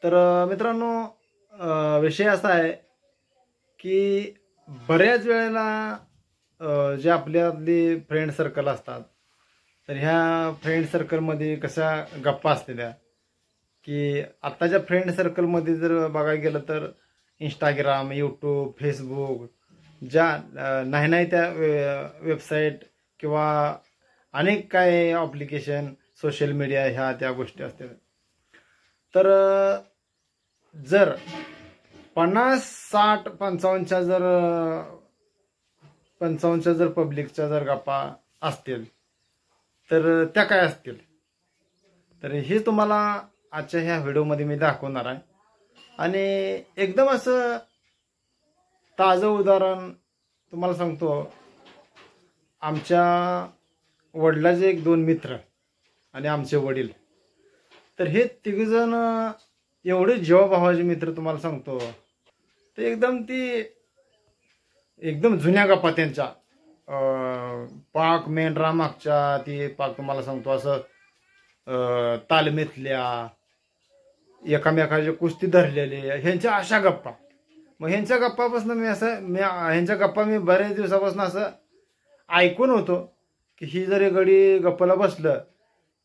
तर मित्रांनो, विषय असा आहे की बऱ्याच वेळेला जे आपली फ्रेंड सर्कल असतात, तर ह्या फ्रेंड सर्कलमध्ये कशा गप्पा असलेल्या की आत्ताच्या फ्रेंड सर्कलमध्ये जर बघायला गेलं तर इंस्टाग्राम, यूट्यूब, फेसबुक, ज्या नाही त्या वेबसाईट किंवा अनेक काय ॲप्लिकेशन, सोशल मीडिया ह्या त्या गोष्टी असतात. तर जर 50, 60, 55च्या जर पब्लिकच्या जर गप्पा असतील तर त्या काय असतील, तर हे तुम्हाला आजच्या ह्या व्हिडिओमध्ये मी दाखवणार आहे. आणि एकदम असं ताजं उदाहरण तुम्हाला सांगतो. आमच्या वडिलाचे 1-2 मित्र आणि आमचे वडील, तर हे तिघजण एवढे जीवाभावाचे मित्र तुम्हाला सांगतो. ते एकदम जुन्या गप्पा त्यांच्या, पाक मेंढरा मागच्या, ती पाक तुम्हाला सांगतो असं तालमीतल्या, एकामेकाचे कुस्ती धरलेले, ह्यांच्या अशा गप्पा. मग ह्यांच्या गप्पापासून ह्यांच्या गप्पा मी बऱ्याच दिवसापासून असं ऐकून होतो की ही जरी गडी गप्पाला बसलं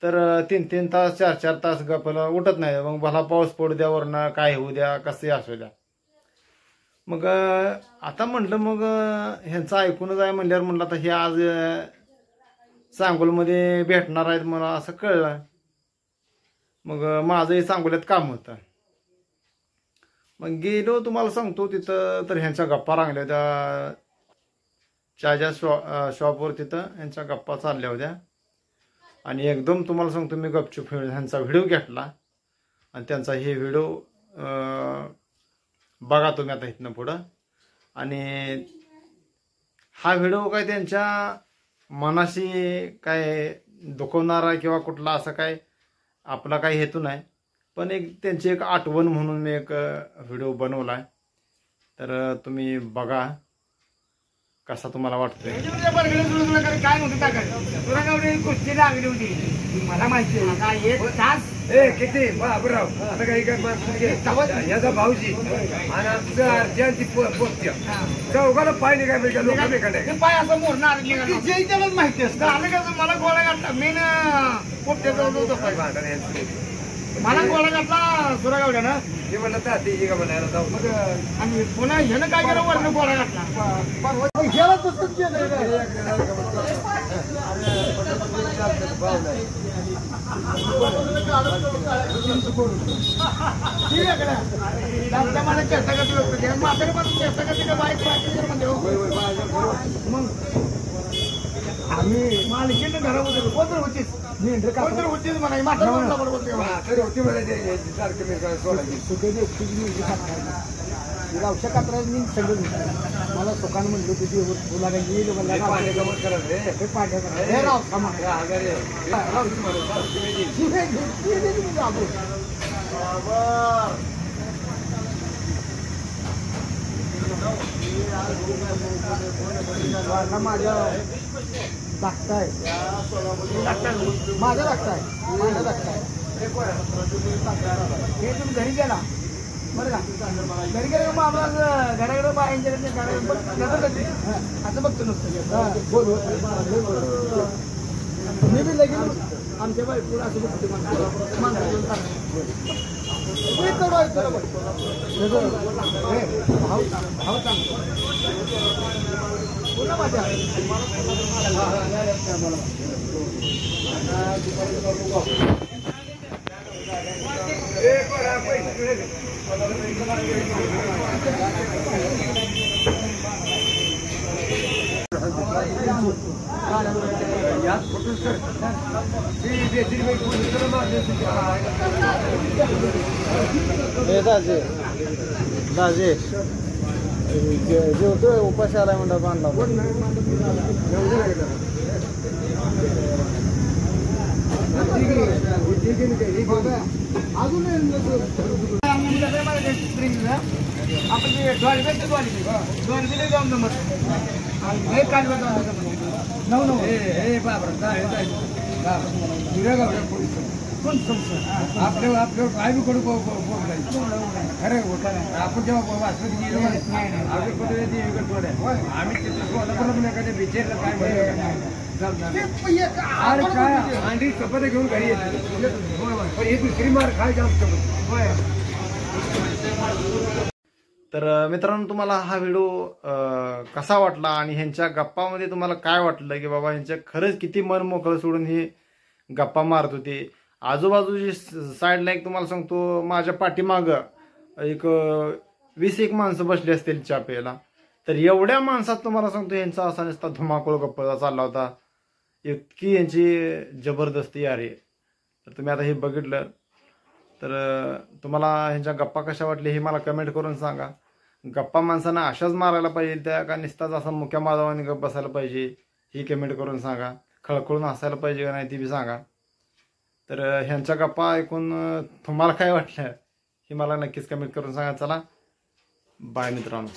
तर 3-3 तास, 4-4 तास गप्पाला उठत नाही. मग भला पाऊस पडू द्या, वरनं काय होऊ द्या, कसंही असू द्या. मग आता म्हटलं, मग ह्यांचं ऐकूनच आहे म्हणल्यावर म्हटलं आता हे आज सांगोलमध्ये भेटणार आहेत मला असं कळलं. मग माझंही सांगोल्यात काम होतं. मग गेलो, तुम्हाला सांगतो तिथं. तर ह्यांच्या गप्पा रांगल्या होत्या चहाच्या शॉपवर. तिथं ह्यांच्या गप्पा चालल्या होत्या आणि एकदम तुम्हाला सांगतो मी गपचूप ह्यांचा व्हिडिओ घेतला. आणि त्यांचा हे व्हिडिओ बघा तुम्ही आता इथनं पुढं. आणि हा व्हिडिओ काय त्यांच्या मनाशी काय दुखवणारा किंवा कुठला असा काय आपला काही हेतू नाही, पण त्यांची एक आठवण म्हणून मी एक व्हिडिओ बनवला आहे. तर तुम्ही बघा कसा तुम्हाला वाटतोय. काय नव्हतं काय कुस्ती लागली होती मला माहिती किती बाबराव आता काही याचा भाऊजी आणि आमचं अर्जंची पोस्त्या चौघाला पाय निघाय लोक पाय असं मोडणार त्यालाच माहिती असतं. आलं का मला गोळा घातला, मी ना पोट्या जवळ मला गोळा घातला सुरागावड्या ना, हे म्हणलं ताती का म्हणायला जाऊ. मग आणि पुन्हा ह्यानं काय केलं, वरनं गोळा घातला. ह्याला तसंच केलं मला चर्चा करते लोक म्हातारे पण चर्चा करते का बाईक मग आम्ही मालकीनं घरामध्ये कोणतर होतीच कोणतर होतीच म्हणा म्हातारे होती म्हणायचे सारखे औषध कात्र मी सगळं मला सुकान म्हणलं तुझी तुला काही येईल माझ्या धाकताय माझा धाकताय माझा धाकताय हे तुम्ही घरी गेला बरं का, घरी गेलं मग आम्हाला घराकडे बाहेर असं बघतो नुसतं मी बी लगेच आमच्या बायकोला असं बघतो भाऊ सांगतो बोला माझ्या दाजे जेवतोय उपाशी आलाय म्हणता बांधला अजून आपण द्वारबीला जाऊन जमत हे काढवा जाऊन 9 बाबरा आपलं आपलं काय बी कडू खरं आपण जेव्हा वाचत गेलो आम्ही तिथे सोलापूरला एखाद्या बिचेरला काय अरे काय अंडी चपात्या घेऊन घरी येते पण हे दुसरी मार खाय जाम तर मित्रांनो तुम्हाला हा व्हिडिओ कसा वाटला आणि ह्यांच्या गप्पामध्ये तुम्हाला काय वाटलं की बाबा ह्यांच्या खरंच किती मन मोकळं सोडून हे गप्पा मारत होते. आजूबाजूची साईडला एक तुम्हाला सांगतो माझ्या पाठीमागं एक 20-1 माणसं बसली असतील चहा प्यायला. तर एवढ्या माणसात तुम्हाला सांगतो यांचा असा नुसता धुमाकूळ गप्पा चालला होता. इतकी यांची जबरदस्ती यारी. तर तुम्ही आता हे बघितलं तर तुम्हाला ह्यांच्या गप्पा कशा वाटल्या हे मला कमेंट करून सांगा. गप्पा माणसांना अशाच मारायला पाहिजे त्या का नुसताच असा मुक्या माधवाने गप्प बसायला पाहिजे ही कमेंट करून सांगा. खळखळून हसायला पाहिजे का नाही ती बी सांगा. तर ह्यांच्या गप्पा ऐकून तुम्हाला काय वाटलं हे मला नक्कीच कमेंट करून सांगा. चला बाय मित्रांनो.